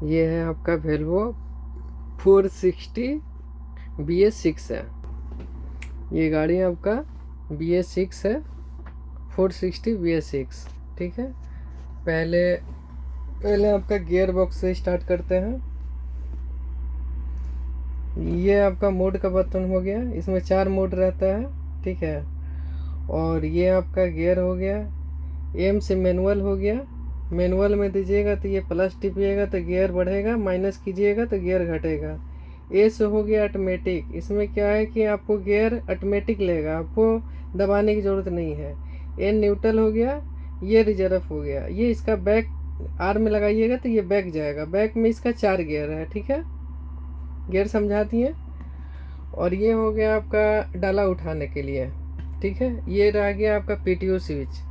ये है आपका वेल्वो 460 BS6 है। ये गाड़ी आपका BS6 है, 460 BS6। ठीक है, पहले पहले आपका गियर बॉक्स से स्टार्ट करते हैं। ये आपका मोड का बटन हो गया, इसमें 4 मोड रहता है। ठीक है, और ये आपका गियर हो गया। एम से मैनुअल हो गया। मैनुअल में दीजिएगा तो ये प्लस टिपिएगा तो गियर बढ़ेगा, माइनस कीजिएगा तो गियर घटेगा। ए से हो गया ऑटोमेटिक। इसमें क्या है कि आपको गियर ऑटोमेटिक लेगा, आपको दबाने की ज़रूरत नहीं है। एन न्यूट्रल हो गया। ये रिजर्व हो गया। ये इसका बैक आर में लगाइएगा तो ये बैक जाएगा। बैक में इसका 4 गियर है। ठीक है, गियर समझा दिए। और ये हो गया आपका डाला उठाने के लिए। ठीक है, ये रह गया आपका पीटीओ स्विच।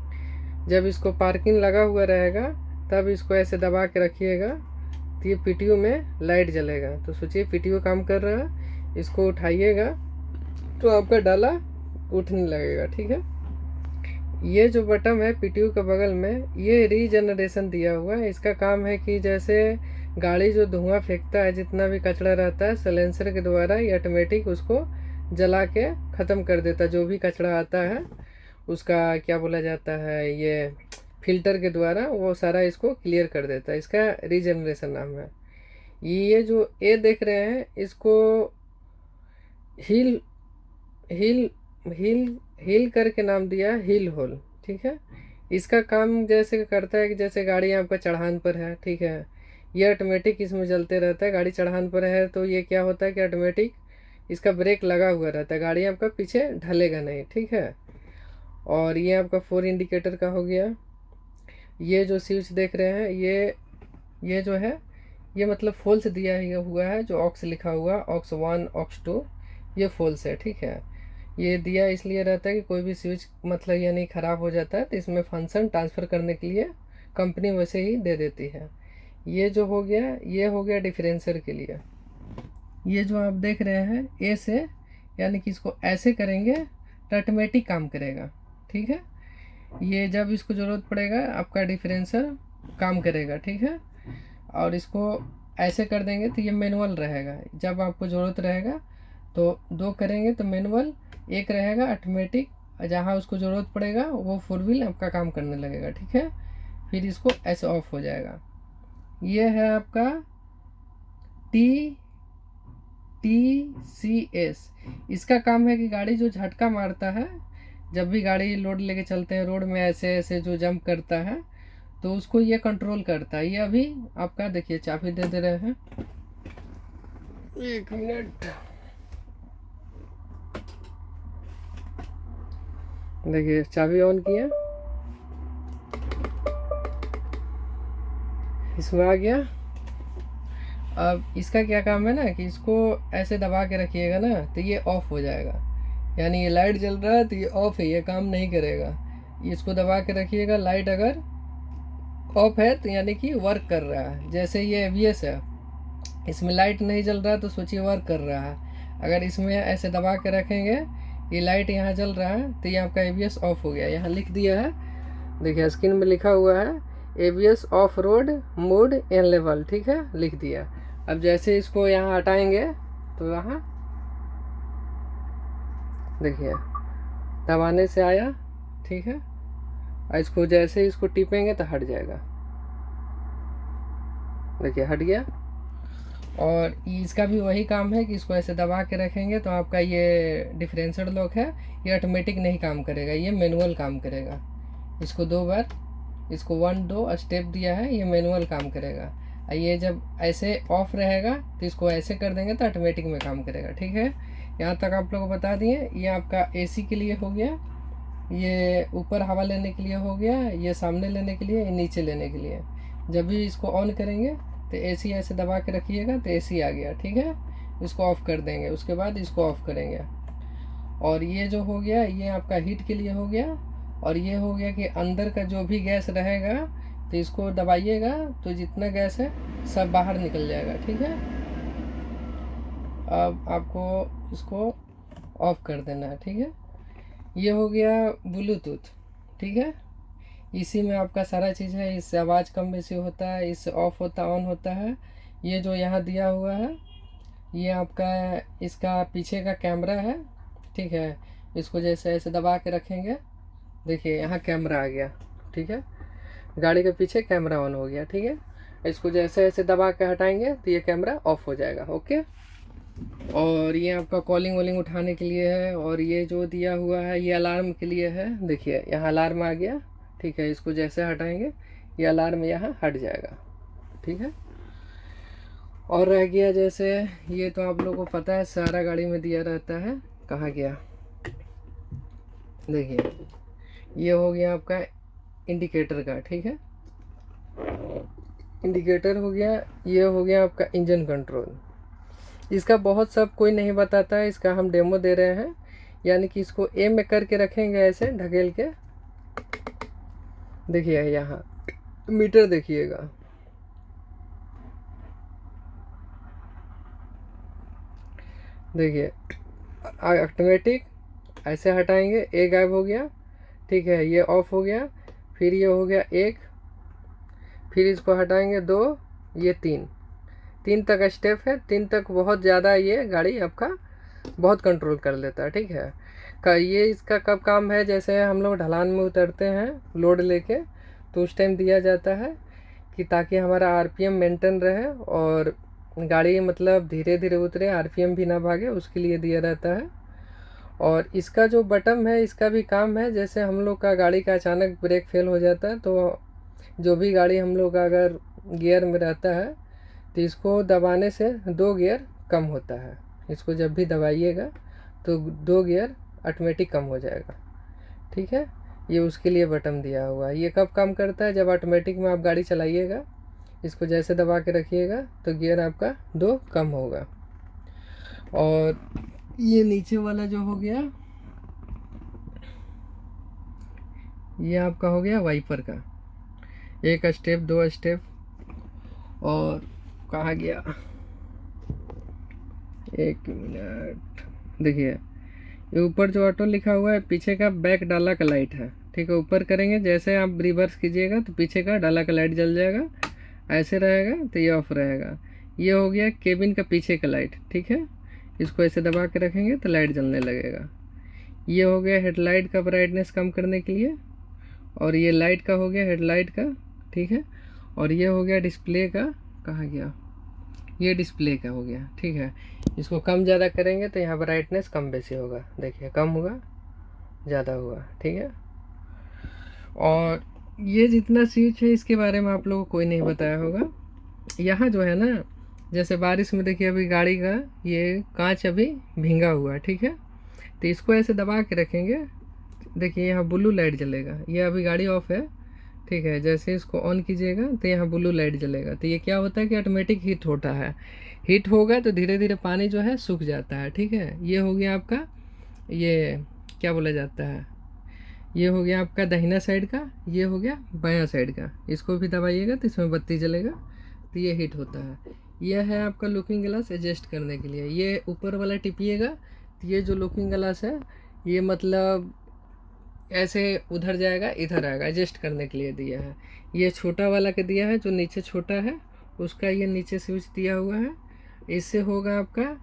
जब इसको पार्किंग लगा हुआ रहेगा तब इसको ऐसे दबा के रखिएगा तो ये पीटीओ में लाइट जलेगा। तो सोचिए पीटीओ काम कर रहा है, इसको उठाइएगा तो आपका डाला उठने लगेगा। ठीक है, ये जो बटन है पीटीओ के बगल में, ये रीजनरेशन दिया हुआ है। इसका काम है कि जैसे गाड़ी जो धुआं फेंकता है, जितना भी कचरा रहता है, सलेंसर के द्वारा ये ऑटोमेटिक उसको जला के ख़त्म कर देता है। जो भी कचरा आता है उसका क्या बोला जाता है, ये फिल्टर के द्वारा वो सारा इसको क्लियर कर देता है। इसका रीजनरेशन नाम है। ये जो ए देख रहे हैं इसको हिल हिल हिल हिल करके नाम दिया, हिल होल। ठीक है, इसका काम जैसे करता है कि जैसे गाड़ी आपका चढ़ान पर है। ठीक है, ये ऑटोमेटिक इसमें चलते रहता है। गाड़ी चढ़ान पर है तो ये क्या होता है कि ऑटोमेटिक इसका ब्रेक लगा हुआ रहता है, गाड़ी आपका पीछे ढलेगा नहीं। ठीक है, और ये आपका 4 इंडिकेटर का हो गया। ये जो स्विच देख रहे हैं ये जो है ये मतलब फॉल्स दिया हुआ है। जो ऑक्स लिखा हुआ, ऑक्स 1 ऑक्स 2, ये फॉल्स है। ठीक है, ये दिया इसलिए रहता है कि कोई भी स्विच मतलब यानी ख़राब हो जाता है तो इसमें फंक्शन ट्रांसफ़र करने के लिए कंपनी वैसे ही दे देती है। ये जो हो गया ये हो गया डिफरेंसर के लिए। ये जो आप देख रहे हैं ए से, यानी कि इसको ऐसे करेंगे तो ऑटोमेटिक काम करेगा। ठीक है, ये जब इसको ज़रूरत पड़ेगा आपका डिफरेंसर काम करेगा। ठीक है, और इसको ऐसे कर देंगे तो ये मैनुअल रहेगा। जब आपको ज़रूरत रहेगा तो 2 करेंगे तो मैनुअल, 1 रहेगा ऑटोमेटिक। जहाँ उसको ज़रूरत पड़ेगा वो 4 व्हील आपका काम करने लगेगा। ठीक है, फिर इसको ऐसे ऑफ हो जाएगा। ये है आपका टी सी एस। इसका काम है कि गाड़ी जो झटका मारता है, जब भी गाड़ी लोड लेके चलते हैं रोड में, ऐसे ऐसे जो जंप करता है तो उसको ये कंट्रोल करता है। ये अभी आपका देखिए चाबी दे रहे हैं, 1 मिनट। देखिए चाबी ऑन किया, इसमें आ गया। अब इसका क्या काम है ना कि इसको ऐसे दबा के रखिएगा ना तो ये ऑफ हो जाएगा। यानी ये लाइट जल रहा है तो ये ऑफ है, ये काम नहीं करेगा। इसको दबा के रखिएगा, लाइट अगर ऑफ है तो यानी कि वर्क कर रहा है। जैसे ये एबीएस है, इसमें लाइट नहीं जल रहा है तो सोचिए वर्क कर रहा है। अगर इसमें ऐसे दबा के रखेंगे, ये लाइट यहाँ जल रहा है तो ये आपका एबीएस ऑफ हो गया। यहाँ लिख दिया है, देखिए स्क्रीन में लिखा हुआ है ABS of road mode n level. ठीक है, लिख दिया। अब जैसे इसको यहाँ हटाएंगे तो यहाँ देखिए दबाने से आया। ठीक है, और इसको जैसे इसको टिपेंगे तो हट जाएगा। देखिए हट गया। और इसका भी वही काम है कि इसको ऐसे दबा के रखेंगे तो आपका ये डिफरेंशियल लॉक है, ये ऑटोमेटिक नहीं काम करेगा, ये मैनुअल काम करेगा। इसको 2 बार, इसको 1-2 स्टेप दिया है, ये मैनुअल काम करेगा। ये जब ऐसे ऑफ रहेगा तो इसको ऐसे कर देंगे तो ऑटोमेटिक में काम करेगा। ठीक है, यहाँ तक आप लोगों को बता दिए। ये आपका एसी के लिए हो गया, ये ऊपर हवा लेने के लिए हो गया, ये सामने लेने के लिए, ये नीचे लेने के लिए। जब भी इसको ऑन करेंगे तो एसी ऐसे दबा के रखिएगा तो एसी आ गया। ठीक है, इसको ऑफ़ कर देंगे, उसके बाद इसको ऑफ़ करेंगे। और ये जो हो गया ये आपका हीट के लिए हो गया। और ये हो गया कि अंदर का जो भी गैस रहेगा तो इसको दबाइएगा तो जितना गैस है सब बाहर निकल जाएगा। ठीक है, अब आपको इसको ऑफ़ कर देना है। ठीक है, ये हो गया ब्लूटूथ। ठीक है, इसी में आपका सारा चीज़ है। इससे आवाज़ कम बेसी होता है, इससे ऑफ होता ऑन होता है। ये जो यहाँ दिया हुआ है ये आपका इसका पीछे का कैमरा है, ठीक है। इसको जैसे ऐसे दबा के रखेंगे, देखिए यहाँ कैमरा आ गया, ठीक है। गाड़ी के पीछे कैमरा ऑन हो गया, ठीक है। इसको जैसे ऐसे दबा के हटाएंगे तो ये कैमरा ऑफ हो जाएगा, ओके। और ये आपका कॉलिंग वॉलिंग उठाने के लिए है। और ये जो दिया हुआ है ये अलार्म के लिए है, देखिए यहाँ अलार्म आ गया, ठीक है। इसको जैसे हटाएंगे ये अलार्म यहाँ हट जाएगा, ठीक है। और रह गया जैसे ये तो आप लोगों को पता है सारा गाड़ी में दिया रहता है, कहाँ गया, देखिए ये हो गया आपका इंडिकेटर का, ठीक है। इंडिकेटर हो गया, ये हो गया आपका इंजन कंट्रोल। इसका बहुत सब कोई नहीं बताता है, इसका हम डेमो दे रहे हैं। यानी कि इसको ए में करके रखेंगे ऐसे ढकेल के, देखिए यहाँ मीटर देखिएगा, देखिए ऑटोमेटिक ऐसे हटाएंगे, ए गायब हो गया, ठीक है। ये ऑफ हो गया, फिर ये हो गया एक, फिर इसको हटाएंगे दो, ये तीन तक स्टेप है। तीन तक बहुत ज़्यादा ये गाड़ी आपका बहुत कंट्रोल कर लेता है, ठीक है। ये इसका कब काम है, जैसे हम लोग ढलान में उतरते हैं लोड लेके तो उस टाइम दिया जाता है कि ताकि हमारा आरपीएम मेंटेन रहे और गाड़ी मतलब धीरे धीरे उतरे, आरपीएम भी ना भागे, उसके लिए दिया रहता है। और इसका जो बटन है इसका भी काम है, जैसे हम लोग का गाड़ी का अचानक ब्रेक फेल हो जाता है तो जो भी गाड़ी हम लोग का अगर गियर में रहता है तो इसको दबाने से 2 गियर कम होता है। इसको जब भी दबाइएगा तो 2 गियर ऑटोमेटिक कम हो जाएगा, ठीक है। ये उसके लिए बटन दिया हुआ है। ये कब काम करता है, जब ऑटोमेटिक में आप गाड़ी चलाइएगा, इसको जैसे दबा के रखिएगा तो गियर आपका 2 कम होगा। और ये नीचे वाला जो हो गया ये आपका हो गया वाइपर का, एक स्टेप 2 स्टेप। और कहाँ गया, एक मिनट, देखिए ये ऊपर जो ऑटो लिखा हुआ है पीछे का बैक डाला का लाइट है, ठीक है। ऊपर करेंगे जैसे आप रिवर्स कीजिएगा तो पीछे का डाला का लाइट जल जाएगा, ऐसे रहेगा तो ये ऑफ रहेगा। ये हो गया केबिन का पीछे का लाइट, ठीक है। इसको ऐसे दबा के रखेंगे तो लाइट जलने लगेगा। ये हो गया हेडलाइट का ब्राइटनेस कम करने के लिए। और ये लाइट का हो गया हेडलाइट का, ठीक है। और ये हो गया डिस्प्ले का, कहाँ गया, ये डिस्प्ले का हो गया, ठीक है। इसको कम ज़्यादा करेंगे तो यहाँ ब्राइटनेस कम बेसी होगा, देखिए कम हुआ ज़्यादा हुआ, ठीक है। और ये जितना स्विच है इसके बारे में आप लोगों को कोई नहीं बताया होगा। यहाँ जो है ना, जैसे बारिश में देखिए अभी गाड़ी का ये कांच अभी भींगा हुआ है, ठीक है। तो इसको ऐसे दबा के रखेंगे, देखिए यहाँ ब्लू लाइट जलेगा, ये अभी गाड़ी ऑफ है, ठीक है। जैसे इसको ऑन कीजिएगा तो यहाँ ब्लू लाइट जलेगा। तो ये क्या होता है कि ऑटोमेटिक हीट होता है, हीट होगा तो धीरे धीरे पानी जो है सूख जाता है, ठीक है। ये हो गया आपका, ये क्या बोला जाता है, ये हो गया आपका दाहिना साइड का, ये हो गया बायां साइड का। इसको भी दबाइएगा तो इसमें बत्ती जलेगा, तो ये हीट होता है। यह है आपका लुकिंग ग्लास एडजस्ट करने के लिए। ये ऊपर वाला टिपिएगा तो ये जो लुकिंग ग्लास है ये मतलब ऐसे उधर जाएगा इधर आएगा, एडजस्ट करने के लिए दिया है। ये छोटा वाला के दिया है, जो नीचे छोटा है उसका ये नीचे स्विच दिया हुआ है। इससे होगा आपका,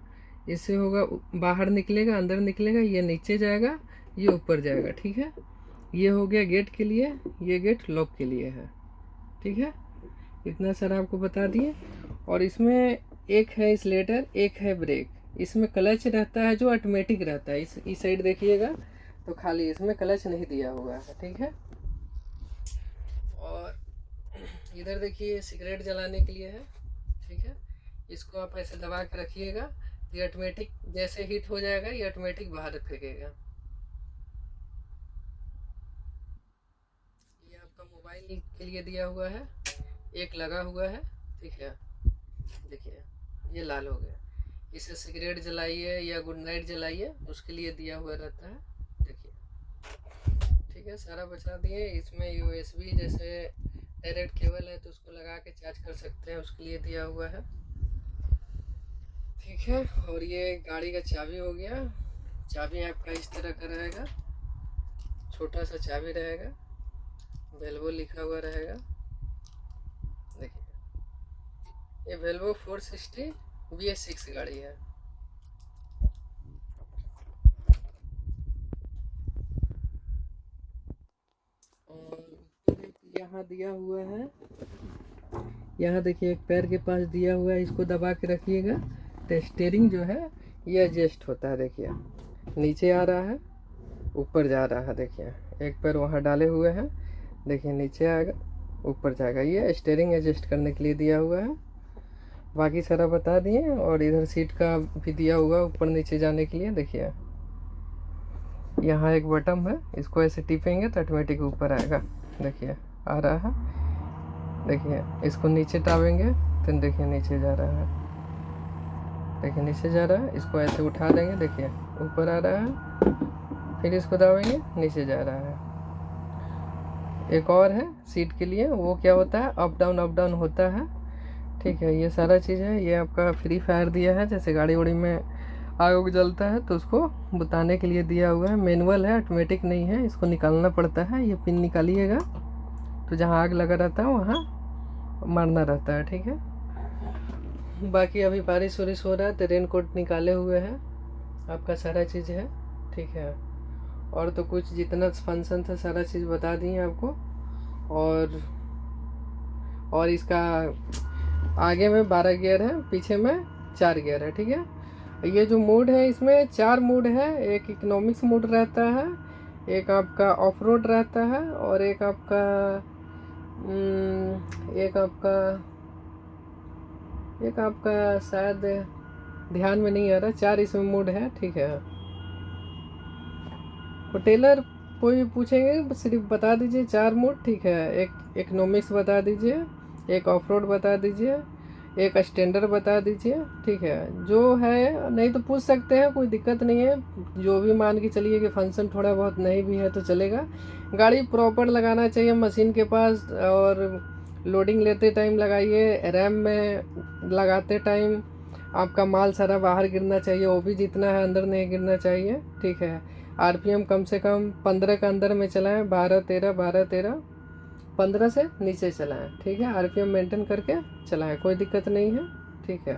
इससे होगा बाहर निकलेगा अंदर निकलेगा, ये नीचे जाएगा ये ऊपर जाएगा, ठीक है। ये हो गया गेट के लिए, ये गेट लॉक के लिए है, ठीक है। इतना सारा आपको बता दिए। और इसमें एक है एक्सीलरेटर, एक है ब्रेक। इसमें क्लच रहता है जो ऑटोमेटिक रहता है, इस साइड देखिएगा तो खाली, इसमें क्लच नहीं दिया हुआ है, ठीक है। और इधर देखिए सिगरेट जलाने के लिए है, ठीक है। इसको आप ऐसे दबा के रखिएगा, ये ऑटोमेटिक जैसे हीट हो जाएगा ये ऑटोमेटिक बाहर फेंकेगा। ये आपका मोबाइल के लिए दिया हुआ है, एक लगा हुआ है, ठीक है। देखिए ये लाल हो गया, इसे सिगरेट जलाइए या गुड नाइट जलाइए उसके लिए दिया हुआ रहता है, देखिए, ठीक है। सारा बचा दिए। इसमें यूएसबी जैसे डायरेक्ट केबल है तो उसको लगा के चार्ज कर सकते हैं, उसके लिए दिया हुआ है, ठीक है। और ये गाड़ी का चाबी हो गया, चाबी आपका इस तरह का रहेगा, छोटा सा चाबी रहेगा, वेल्वो लिखा हुआ रहेगा, देखिए ये वेल्वो 460 BS6 गाड़ी है। और यहाँ दिया हुआ है, यहाँ देखिए एक पैर के पास दिया हुआ है, इसको दबा के रखिएगा तो स्टीयरिंग जो है ये एडजस्ट होता है। देखिए नीचे आ रहा है, ऊपर जा रहा है। देखिए एक पैर वहाँ डाले हुए हैं, देखिए नीचे आएगा, ऊपर जाएगा। ये स्टीयरिंग एडजस्ट करने के लिए दिया हुआ है। बाकी सारा बता दिए। और इधर सीट का भी दिया हुआ ऊपर नीचे जाने के लिए। देखिए यहाँ एक बटन है, इसको ऐसे टिपेंगे तो ऑटोमेटिक ऊपर आएगा। देखिए आ रहा है। देखिए इसको नीचे टावेंगे तो देखिए नीचे जा रहा है। देखिए नीचे जा रहा है। इसको ऐसे उठा देंगे, देखिए ऊपर आ रहा है। फिर इसको दबाएंगे, नीचे जा रहा है। एक और है सीट के लिए, वो क्या होता है, अप डाउन होता है। ठीक है, ये सारा चीज़ है। ये आपका फ्री फायर दिया है, जैसे गाड़ी वाड़ी में आग उग जलता है तो उसको बताने के लिए दिया हुआ है। मैनुअल है, ऑटोमेटिक नहीं है, इसको निकालना पड़ता है। ये पिन निकालिएगा तो जहाँ आग लगा रहता है वहाँ मारना रहता है। ठीक है। बाकी अभी बारिश वारिश हो रहा है तो रेन कोट निकाले हुए हैं, आपका सारा चीज़ है। ठीक है। और तो कुछ जितना फंक्शन था सारा चीज़ बता दिए आपको। और इसका आगे में 12 गियर है, पीछे में 4 गियर है। ठीक है। ये जो मोड है, इसमें 4 मोड है। एक इकोनॉमिक्स मोड रहता है, एक आपका ऑफ रोड रहता है, और एक आपका शायद ध्यान में नहीं आ रहा। 4 इसमें मोड है। ठीक है। टेलर कोई भी पूछेंगे सिर्फ बता दीजिए 4 मोड। ठीक है। एक इकोनॉमिक्स बता दीजिए, एक ऑफ रोड बता दीजिए, एक स्टैंडर्ड बता दीजिए। ठीक है। जो है, नहीं तो पूछ सकते हैं, कोई दिक्कत नहीं है। जो भी मान के चलिए कि फंक्शन थोड़ा बहुत नहीं भी है तो चलेगा। गाड़ी प्रॉपर लगाना चाहिए मशीन के पास, और लोडिंग लेते टाइम लगाइए। रैम में लगाते टाइम आपका माल सारा बाहर गिरना चाहिए, वो भी जितना है अंदर नहीं गिरना चाहिए। ठीक है। आरपीएम कम से कम 15 के अंदर में चलाएं, 12-13 15 से नीचे चलाएं। ठीक है। आरपीएम मेंटेन करके चलाएं, कोई दिक्कत नहीं है। ठीक है।